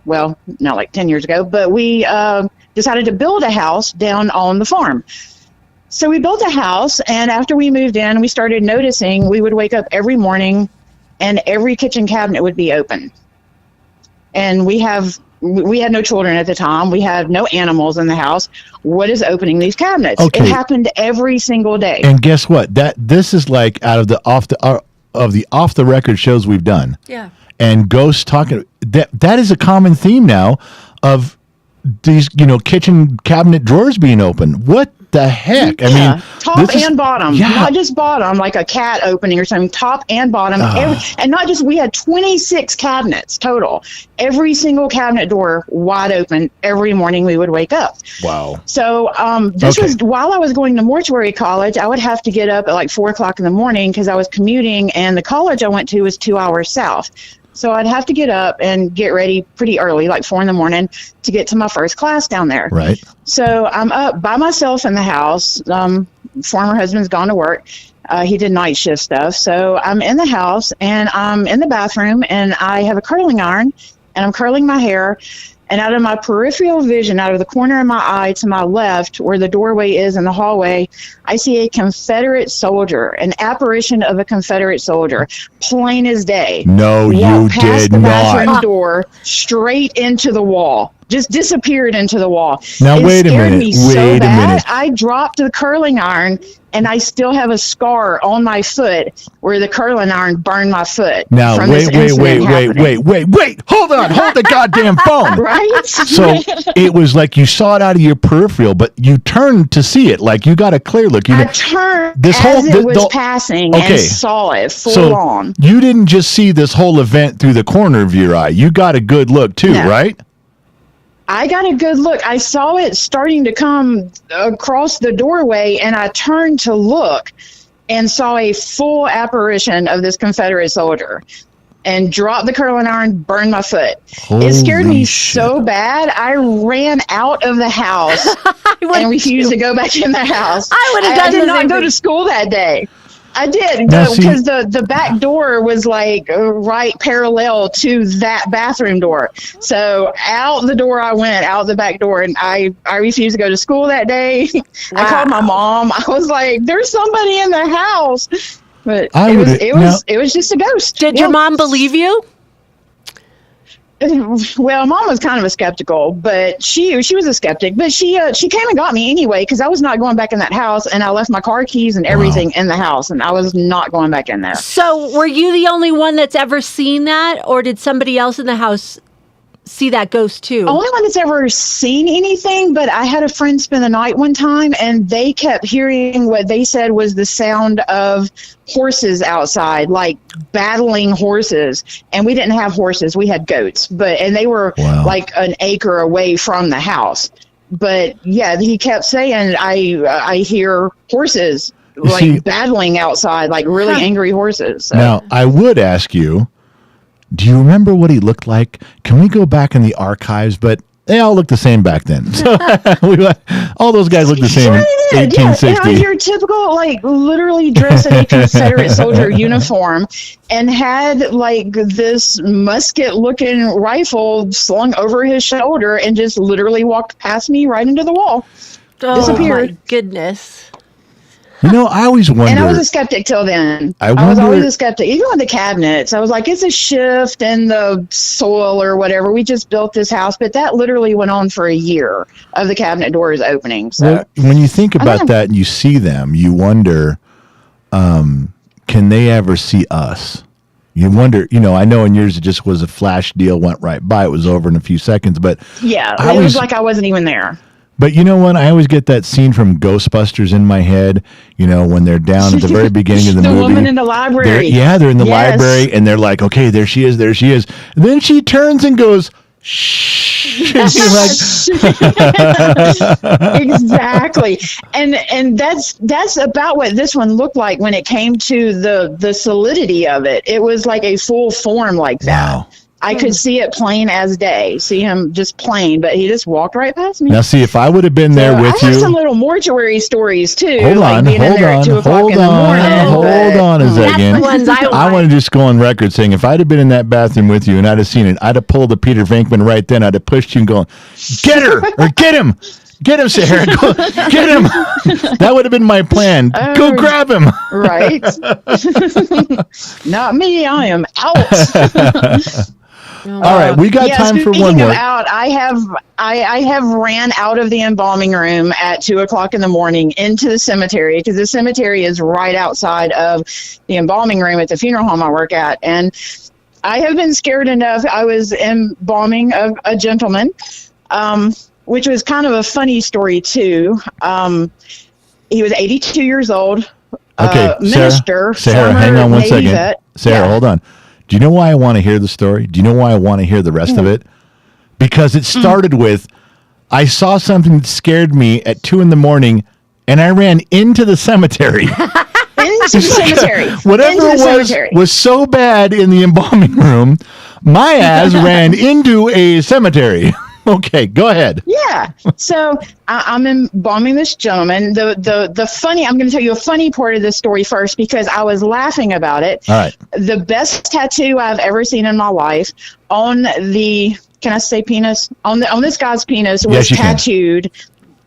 well, not like 10 years ago, but we decided to build a house down on the farm. So we built a house, and after we moved in, we started noticing we would wake up every morning and every kitchen cabinet would be open. And we had no children at the time. We had no animals in the house. What is opening these cabinets? Okay. It happened every single day. And guess what? This is like out of the off the record shows we've done. Yeah. And ghosts talking. That is a common theme now of these, kitchen cabinet drawers being open. What the heck? I mean, top this is- and bottom, yeah. not just bottom, like a cat opening or something. Top and bottom, and not just. We had 26 cabinets total. Every single cabinet door wide open. Every morning we would wake up. Wow. So this Okay. was while I was going to mortuary college. I would have to get up at like 4 o'clock in the morning because I was commuting, and the college I went to was 2 hours south. So I'd have to get up and get ready pretty early, like 4 in the morning, to get to my first class down there. Right. So I'm up by myself in the house. Former husband's gone to work. He did night shift stuff. So I'm in the house, and I'm in the bathroom, and I have a curling iron, and I'm curling my hair. And out of my peripheral vision, out of the corner of my eye to my left, where the doorway is in the hallway, I see a Confederate soldier, an apparition of a Confederate soldier, plain as day. No, you Walked past did the not. bathroom door, straight into the wall. Just disappeared into the wall. Now, It wait a scared minute. me so Wait a bad, minute. I dropped the curling iron, and I still have a scar on my foot where the curling iron burned my foot. Now, from this incident happening. wait. Hold on. Hold the goddamn phone. Right? So it was like you saw it out of your peripheral, but you turned to see it. Like you got a clear look. I turned This as whole- it was the- passing Okay. and saw it full so on. you didn't just see this whole event through the corner of your eye. You got a good look too, No. right? I got a good look. I saw it starting to come across the doorway, and I turned to look and saw a full apparition of this Confederate soldier and dropped the curling iron, burned my foot. It scared Holy me shit. so bad, I ran out of the house and refused to go back in the house. I would have I done did the not same go thing. to school that day. I did, Now, see- because the back door was like right parallel to that bathroom door. So out the door I went, out the back door, and I refused to go to school that day. I called my mom. I was like, "There's somebody in the house," but I it would've- was it was just a ghost. Did your mom believe you? Well, mom was kind of a skeptical, but she was a skeptic. But she came and got me anyway, because I was not going back in that house, and I left my car keys and everything in the house, and I was not going back in there. So were you the only one that's ever seen that, or did somebody else in the house see that ghost too? Only one that's ever seen anything, but I had a friend spend the night one time, and they kept hearing what they said was the sound of horses outside, like battling horses. And we didn't have horses, we had goats, and they were Wow. like an acre away from the house. But yeah, he kept saying, I hear horses like see- battling outside, like really angry horses. So. Now, I would ask you, do you remember what he looked like? Can we go back in the archives? But They all look the same back then. So all those guys look the same in Yeah, 1860. yeah, your typical, like, literally dressed in a Confederate soldier uniform and had, like, this musket-looking rifle slung over his shoulder and just literally walked past me right into the wall. Oh, Disappeared. my goodness. You know, I always wonder. And I was a skeptic till then. I was wonder- always a skeptic. Even with the cabinets, I was like, it's a shift in the soil or whatever. We just built this house. But that literally went on for a year of the cabinet doors opening. So Well, when you think about know. that and you see them, you wonder, can they ever see us? You wonder, you know, I know in yours it just was a flash deal, went right by, it was over in a few seconds, but yeah, I it was always- like I wasn't even there. But you know what? I always get that scene from Ghostbusters in my head, you know, when they're down at the very beginning of the The movie. woman in the library. They're in the Yes. library and they're like, okay, there she is, there she is. And then she turns and goes, shh. And you're like, Exactly. And that's about what this one looked like when it came to the solidity of it. It was like a full form like that. wow. I could see it plain as day. See him just plain, but he just walked right past me. Now, see, if I would have been there So with I have some you. little mortuary stories too. Hold like on, being in hold there at 2 on, o'clock hold in the morning. on, hold but- on a That's second. the ones I I want to just go on record saying if I'd have been in that bathroom with you and I'd have seen it, I'd have pulled the Peter Venkman right then. I'd have pushed you and going, get her or get him. Get him, Sahara. Go, get him. That would have been my plan. Go grab him. Right. Not me. I am out. All right, we got time for one speaking more. of out, I have ran out of the embalming room at 2 o'clock in the morning into the cemetery because the cemetery is right outside of the embalming room at the funeral home I work at, and I have been scared enough. I was embalming a gentleman, which was kind of a funny story too. He was 82 years old. Okay, Minister. Sarah, former hang on one Navy second. vet. Sarah, Yeah. hold on. Do you know why I want to hear the story? Do you know why I want to hear the rest of it? Because it started with, I saw something that scared me at 2 a.m. and I ran into the cemetery. Into the cemetery. Whatever Into the it cemetery. was so bad in the embalming room, my ass ran into a cemetery. Okay, go ahead. Yeah. So I'm embalming this gentleman. The funny, I'm going to tell you a funny part of this story first because I was laughing about it. All right. The best tattoo I've ever seen in my life on the, can I say penis? On this guy's penis was Yes, you can. tattooed.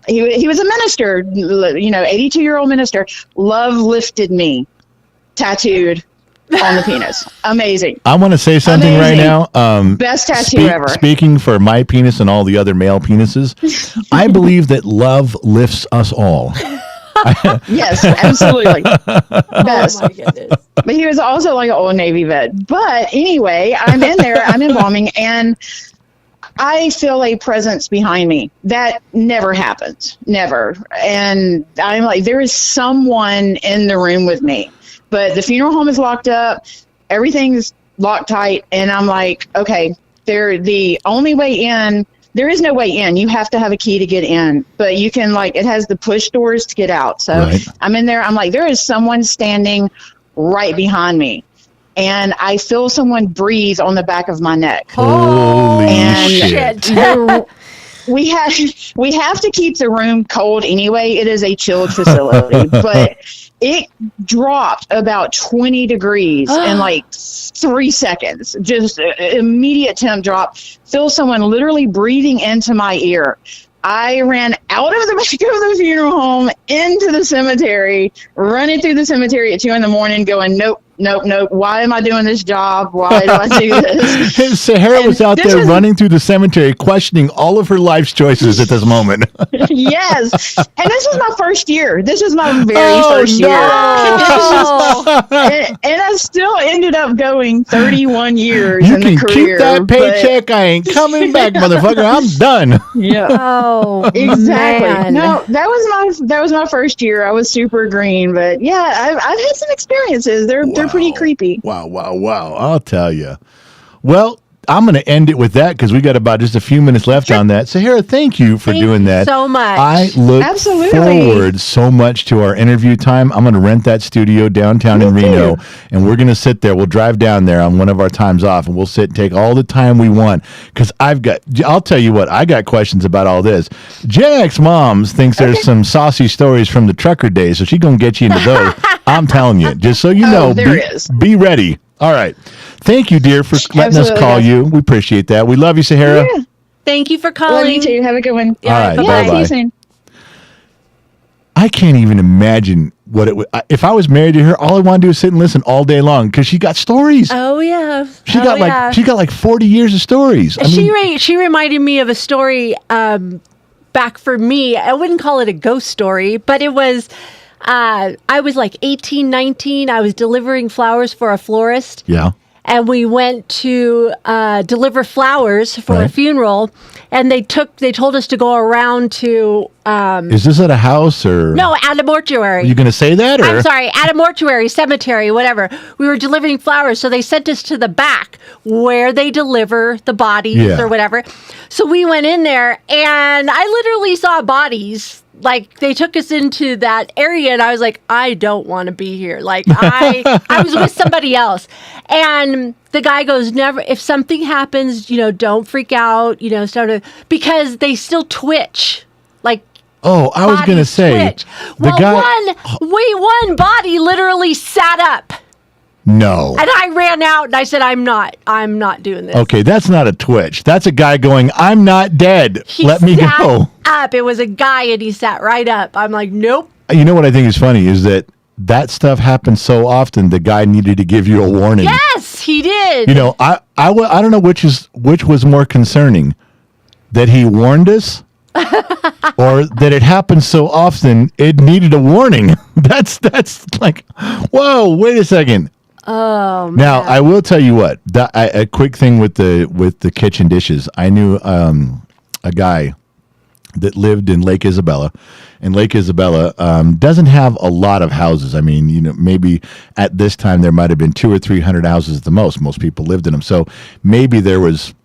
He was a minister, 82-year-old minister. Love lifted me, tattooed on the penis. Amazing. I want to say something right Amazing. now. Best tattoo ever. Speaking for my penis and all the other male penises, I believe that love lifts us all. Yes, absolutely. Best. Oh my goodness. But he was also like an old Navy vet. But anyway, I'm in there, I'm embalming, and I feel a presence behind me. That never happens. Never. And I'm like, there is someone in the room with me. But the funeral home is locked up. Everything's locked tight. And I'm like, okay, the only way in, there is no way in. You have to have a key to get in. But you can, like, it has the push doors to get out. So Right. I'm in there. I'm like, there is someone standing right behind me. And I feel someone breathe on the back of my neck. Holy And shit. we have to keep the room cold anyway. It is a chilled facility, but it dropped about 20 degrees in like 3 seconds. Just immediate temp drop. Feel someone literally breathing into my ear. I ran out of the back of the funeral home into the cemetery, running through the cemetery at 2 a.m, going, nope. Why am I doing this job? Why do I do this? Sahara was And out this there was- running through the cemetery, questioning all of her life's choices at this moment. Yes. And this was my first year. This was my very Oh, first year. Oh. And I still ended up going 31 years You in can the career. keep that but- paycheck. I ain't coming back, motherfucker. I'm done. Yeah. Oh, Exactly. man. No, that was my first year. I was super green, but yeah, I've had some experiences. They're pretty creepy. Wow. I'll tell you. Well, I'm going to end it with that because we got about just a few minutes left on that. Sahara, thank you for doing that. So much. I look Absolutely. forward so much to our interview time. I'm going to rent that studio downtown in Reno, and we're going to sit there. We'll drive down there on one of our times off, and we'll sit and take all the time we want because I'll tell you what, I got questions about all this. Gen X Moms thinks there's some saucy stories from the trucker days, so she's going to get you into those. I'm telling you, just so you know, be ready. All right. Thank you, dear, for letting us call you. We appreciate that. We love you, Sahara. Yeah. Thank you for calling. Love you too. Have a good one. All right. bye-bye. Bye-bye. See you soon. I can't even imagine what it would. If I was married to her, all I want to do is sit and listen all day long because she got stories. Oh yeah. She got like 40 years of stories. She reminded me of a story back for me. I wouldn't call it a ghost story, but it was. I was like 18, 19. I was delivering flowers for a florist. Yeah. And we went to deliver flowers for a funeral, and they told us to go around to. Is this at a house or? No, at a mortuary. Are you going to say that? Or? I'm sorry, at a mortuary, cemetery, whatever. We were delivering flowers, so they sent us to the back where they deliver the bodies or whatever. So we went in there, and I literally saw bodies. Like, they took us into that area, and I was like, I don't want to be here. Like, I was with somebody else. And the guy goes, never, if something happens, don't freak out, because they still twitch. Like, oh, I was going to say, one body literally sat up. No. And I ran out and I said, I'm not doing this. Okay, that's not a twitch. That's a guy going, I'm not dead. Let me go. Up. It was a guy and he sat right up. I'm like, nope. You know what I think is funny is that stuff happens so often the guy needed to give you a warning. Yes, he did. I don't know which was more concerning, that he warned us or that it happened so often it needed a warning. That's like, whoa, wait a second. Oh, man. Now, I will tell you what, a quick thing with the kitchen dishes. I knew a guy that lived in Lake Isabella, and Lake Isabella doesn't have a lot of houses. I mean, maybe at this time there might have been 200 or 300 houses at the most. Most people lived in them. So maybe there was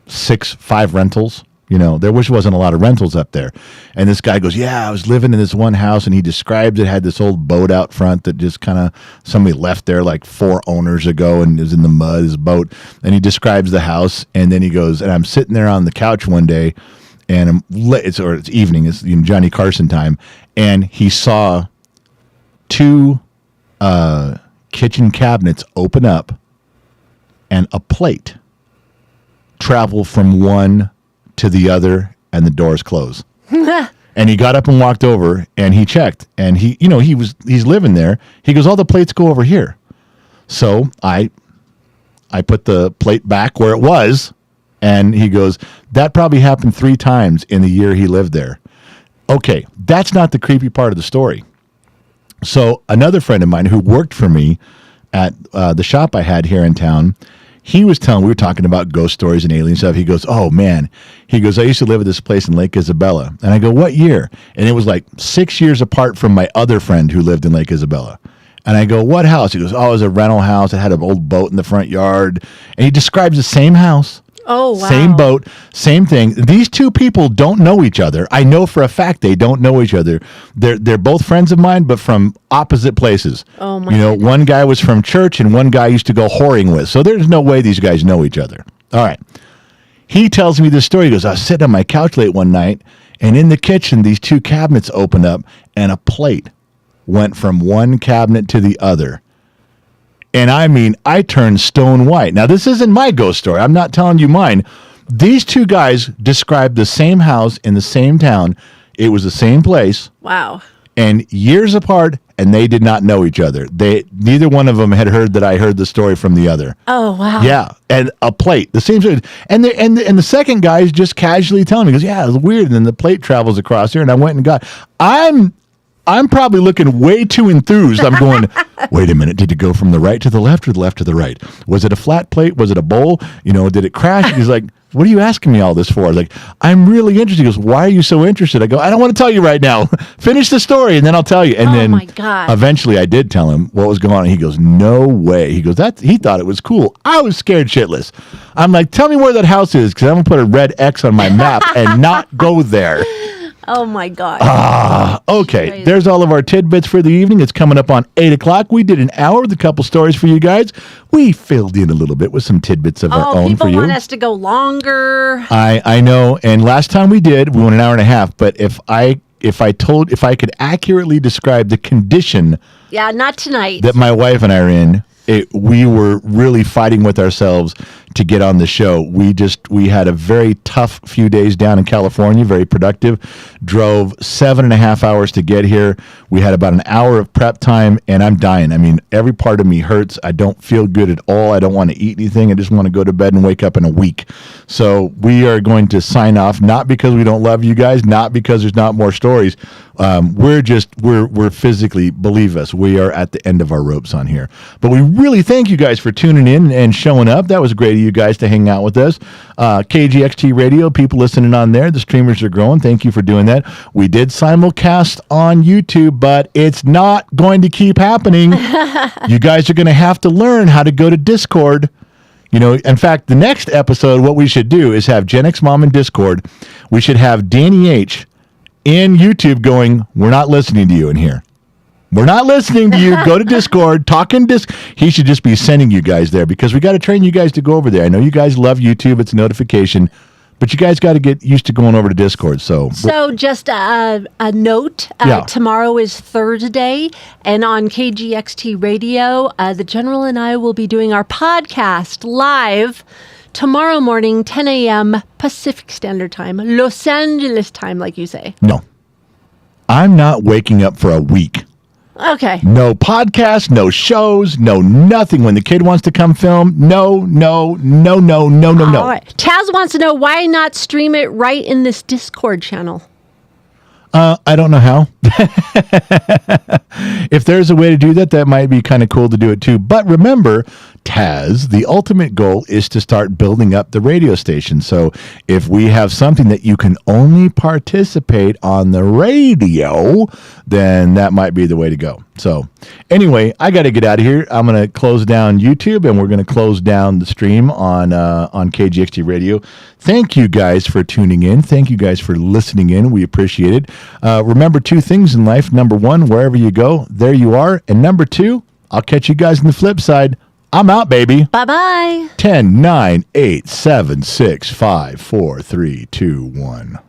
5 rentals. There wasn't a lot of rentals up there. And this guy goes, yeah, I was living in this one house, and he described it had this old boat out front that just kind of somebody left there like 4 owners ago and is in the mud, his boat. And he describes the house, and then he goes, and I'm sitting there on the couch one day, and it's evening, it's Johnny Carson time, and he saw 2 kitchen cabinets open up and a plate travel from one to the other, and the doors close. And he got up and walked over, and he checked, and he's living there. He goes, all the plates go over here. So I put the plate back where it was, and he goes, that probably happened 3 times in the year he lived there. Okay, that's not the creepy part of the story. So another friend of mine who worked for me at the shop I had here in town, we were talking about ghost stories and alien stuff. He goes, oh, man. He goes, I used to live at this place in Lake Isabella. And I go, what year? And it was like 6 years apart from my other friend who lived in Lake Isabella. And I go, what house? He goes, oh, it was a rental house. It had an old boat in the front yard. And he describes the same house. Oh, wow. Same boat, same thing. These 2 people don't know each other. I know for a fact they don't know each other. They're both friends of mine, but from opposite places. Oh, my goodness. One guy was from church and one guy used to go whoring with. So there's no way these guys know each other. All right. He tells me this story. He goes, I was sitting on my couch late one night, and in the kitchen, these 2 cabinets opened up, and a plate went from one cabinet to the other. And I mean, I turned stone white. Now, this isn't my ghost story. I'm not telling you mine. These 2 guys described the same house in the same town. It was the same place. Wow. And years apart, and they did not know each other. Neither one of them had heard that I heard the story from the other. Oh, wow. Yeah, and a plate, the same story. And the second guy is just casually telling me, he goes, yeah, it was weird. And then the plate travels across here, and I went and got. I'm probably looking way too enthused. I'm going, wait a minute, did it go from the right to the left or the left to the right? Was it a flat plate? Was it a bowl? Did it crash? He's like, what are you asking me all this for? I was like, I'm really interested. He goes, why are you so interested? I go, I don't want to tell you right now. Finish the story and then I'll tell you. And then my God. Eventually I did tell him what was going on. He goes, no way. He goes, he thought it was cool. I was scared shitless. I'm like, tell me where that house is because I'm going to put a red X on my map and not go there. Oh, my God. Okay. Crazy. There's all of our tidbits for the evening. It's coming up on 8 o'clock. We did an hour with a couple stories for you guys. We filled in a little bit with some tidbits of our own for you. People want us to go longer. I know. And last time we went an hour and a half. But if I could accurately describe the condition Yeah, not tonight. that my wife and I are in, we were really fighting with ourselves to get on the show. We had a very tough few days down in California, very productive. Drove 7.5 hours to get here. We had about an hour of prep time, and I'm dying. I mean, every part of me hurts. I don't feel good at all. I don't want to eat anything. I just want to go to bed and wake up in a week. So we are going to sign off, not because we don't love you guys, not because there's not more stories. We're physically, believe us, we are at the end of our ropes on here. But we really thank you guys for tuning in and showing up. That was great of you guys to hang out with us. KGXT Radio, people listening on there. The streamers are growing. Thank you for doing that. We did simulcast on YouTube, but it's not going to keep happening. You guys are going to have to learn how to go to Discord. In fact, the next episode, what we should do is have Gen X Mom in Discord. We should have Danny H. in YouTube going, we're not listening to you in here. We're not listening to you. Go to Discord. Talk in Discord. He should just be sending you guys there because we got to train you guys to go over there. I know you guys love YouTube. It's a notification. But you guys got to get used to going over to Discord. So just a note. Tomorrow is Thursday. And on KGXT Radio, the General and I will be doing our podcast live tomorrow morning, 10 a.m. Pacific Standard Time, Los Angeles time, like you say. No. I'm not waking up for a week. Okay. No podcast, no shows, no nothing. When the kid wants to come film, no. All right. Taz wants to know why not stream it right in this Discord channel. I don't know how. If there's a way to do that, that might be kind of cool to do it too. But remember, Taz, the ultimate goal is to start building up the radio station. So if we have something that you can only participate on the radio, then that might be the way to go. So anyway, I got to get out of here. I'm going to close down YouTube and we're going to close down the stream on KGXT Radio. Thank you guys for tuning in. Thank you guys for listening in. We appreciate it. Remember two things in life. Number one, wherever you go, there you are. And number two, I'll catch you guys on the flip side. I'm out, baby. Bye-bye. 10, 9, 8, 7, 6, 5, 4, 3, 2, 1.